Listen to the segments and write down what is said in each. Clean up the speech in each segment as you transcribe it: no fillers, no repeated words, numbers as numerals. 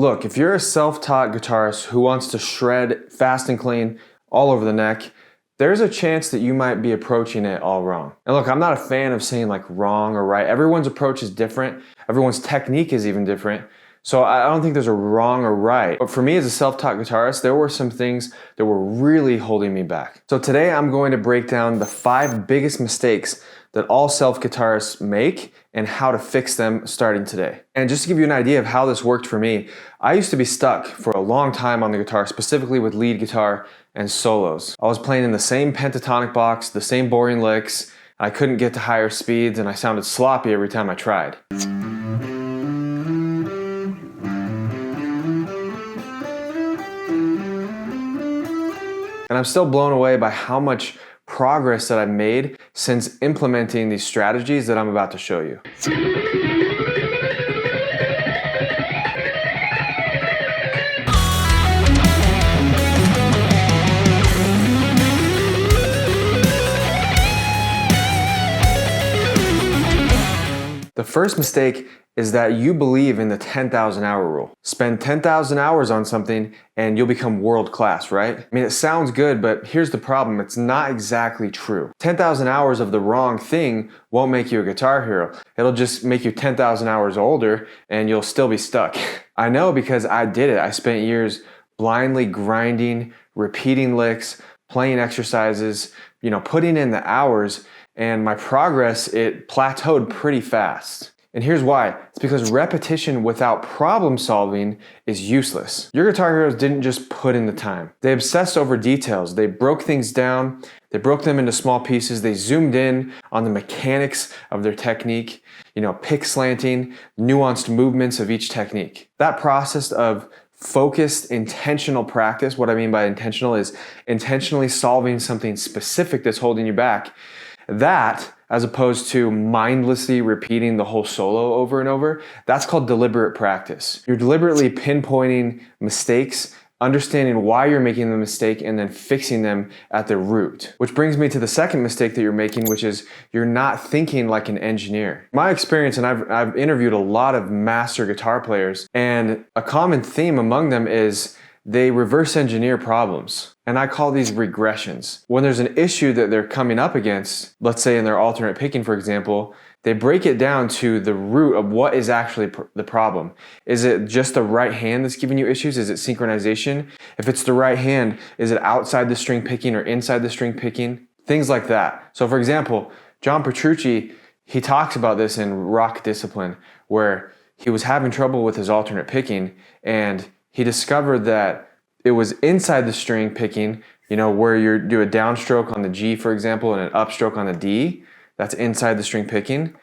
Look, if you're a self-taught guitarist who wants to shred fast and clean all over the neck, there's a chance that you might be approaching it all wrong. And look, I'm not a fan of saying like wrong or right. Everyone's approach is different. Everyone's technique is even different. So I don't think there's a wrong or right. But for me as a self-taught guitarist, there were some things that were really holding me back. So today I'm going to break down the 5 biggest mistakes that all self-guitarists make and how to fix them starting today. And just to give you an idea of how this worked for me, I used to be stuck for a long time on the guitar, specifically with lead guitar and solos. I was playing in the same pentatonic box, the same boring licks. I couldn't get to higher speeds and I sounded sloppy every time I tried. And I'm still blown away by how much progress that I've made since implementing these strategies that I'm about to show you. The first mistake is that you believe in the 10,000 hour rule. Spend 10,000 hours on something and you'll become world class, right? I mean, it sounds good, but here's the problem. It's not exactly true. 10,000 hours of the wrong thing won't make you a guitar hero. It'll just make you 10,000 hours older and you'll still be stuck. I know because I did it. I spent years blindly grinding, repeating licks, playing exercises, putting in the hours, and my progress, it plateaued pretty fast. And here's why. It's because repetition without problem solving is useless. Your guitar heroes didn't just put in the time. They obsessed over details. They broke things down. They broke them into small pieces. They zoomed in on the mechanics of their technique, pick slanting, nuanced movements of each technique. That process of focused, intentional practice, what I mean by intentional is intentionally solving something specific that's holding you back. That, as opposed to mindlessly repeating the whole solo over and over, that's called deliberate practice. You're deliberately pinpointing mistakes, understanding why you're making the mistake, and then fixing them at the root. Which brings me to the second mistake that you're making, which is you're not thinking like an engineer. My experience, and I've interviewed a lot of master guitar players, and a common theme among them is they reverse engineer problems. And I call these regressions. When there's an issue that they're coming up against, let's say in their alternate picking, for example, they break it down to the root of what is actually the problem. Is it just the right hand that's giving you issues? Is it synchronization? If it's the right hand, is it outside the string picking or inside the string picking? Things like that. So for example, John Petrucci, he talks about this in Rock Discipline, where he was having trouble with his alternate picking, and he discovered that it was inside the string picking, where you do a downstroke on the G, for example, and an upstroke on the D. That's inside the string picking.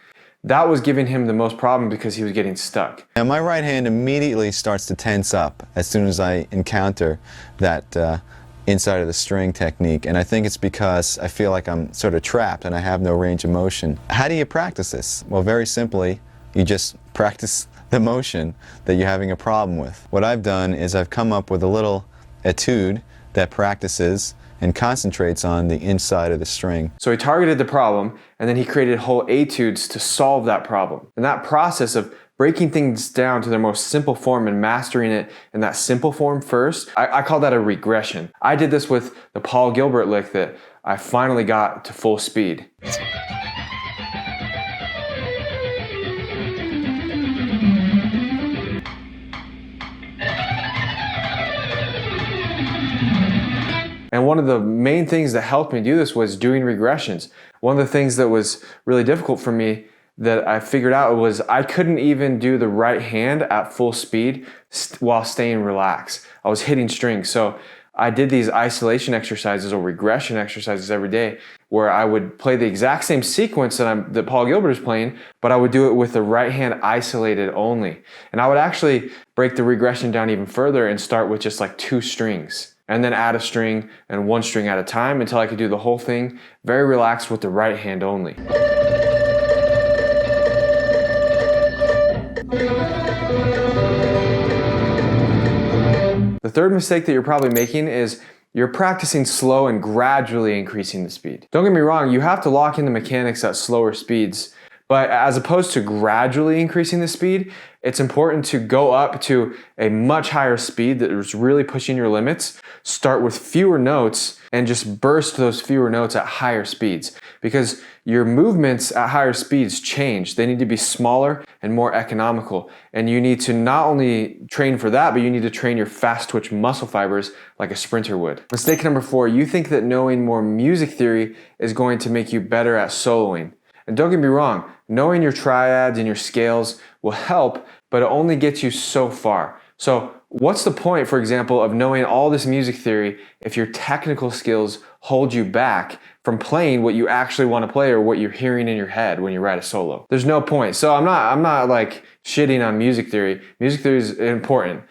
That was giving him the most problem because he was getting stuck. And my right hand immediately starts to tense up as soon as I encounter that inside of the string technique. And I think it's because I feel like I'm sort of trapped and I have no range of motion. How do you practice this? Well, very simply, you just practice the motion that you're having a problem with. What I've done is I've come up with a little etude that practices and concentrates on the inside of the string. So he targeted the problem, and then he created whole etudes to solve that problem. And that process of breaking things down to their most simple form and mastering it in that simple form first, I call that a regression. I did this with the Paul Gilbert lick that I finally got to full speed. And one of the main things that helped me do this was doing regressions. One of the things that was really difficult for me that I figured out was I couldn't even do the right hand at full speed while staying relaxed. I was hitting strings. So I did these isolation exercises or regression exercises every day where I would play the exact same sequence that Paul Gilbert is playing, but I would do it with the right hand isolated only. And I would actually break the regression down even further and start with just like 2 strings. And then add a string and 1 string at a time until I could do the whole thing very relaxed with the right hand only. The third mistake that you're probably making is you're practicing slow and gradually increasing the speed. Don't get me wrong, you have to lock in the mechanics at slower speeds, but as opposed to gradually increasing the speed, It's important to go up to a much higher speed that is really pushing your limits. Start with fewer notes and just burst those fewer notes at higher speeds, because your movements at higher speeds change. They need to be smaller and more economical. And you need to not only train for that, but you need to train your fast twitch muscle fibers like a sprinter would. Mistake number 4, you think that knowing more music theory is going to make you better at soloing. And don't get me wrong, knowing your triads and your scales will help, but it only gets you so far. So what's the point, for example, of knowing all this music theory if your technical skills hold you back from playing what you actually want to play or what you're hearing in your head when you write a solo? There's no point. So I'm not like shitting on music theory. Music theory is important.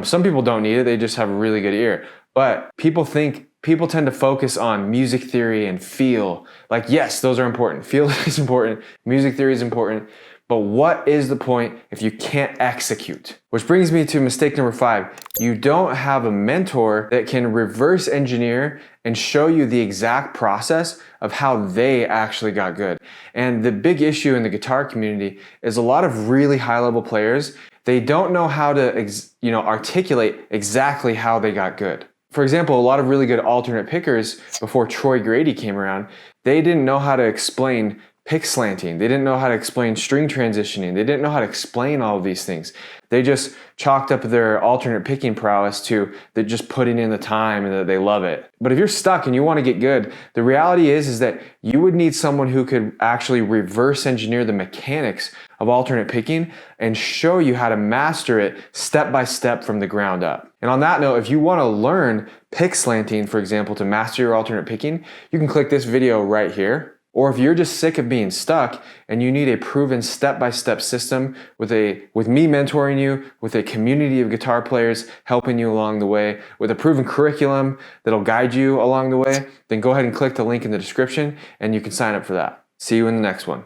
Some people don't need it. They just have a really good ear. But people tend to focus on music theory and feel. Like, yes, those are important. Feel is important. Music theory is important. But what is the point if you can't execute? Which brings me to mistake number 5. You don't have a mentor that can reverse engineer and show you the exact process of how they actually got good. And the big issue in the guitar community is a lot of really high-level players, they don't know how to articulate exactly how they got good. For example, a lot of really good alternate pickers before Troy Grady came around, they didn't know how to explain pick slanting. They didn't know how to explain string transitioning. They didn't know how to explain all of these things. They just chalked up their alternate picking prowess to they're just putting in the time and that they love it. But if you're stuck and you want to get good, the reality is that you would need someone who could actually reverse engineer the mechanics of alternate picking and show you how to master it step by step from the ground up. And on that note, if you want to learn pick slanting, for example, to master your alternate picking, you can click this video right here. Or if you're just sick of being stuck and you need a proven step-by-step system with me mentoring you, with a community of guitar players helping you along the way, with a proven curriculum that'll guide you along the way, then go ahead and click the link in the description and you can sign up for that. See you in the next one.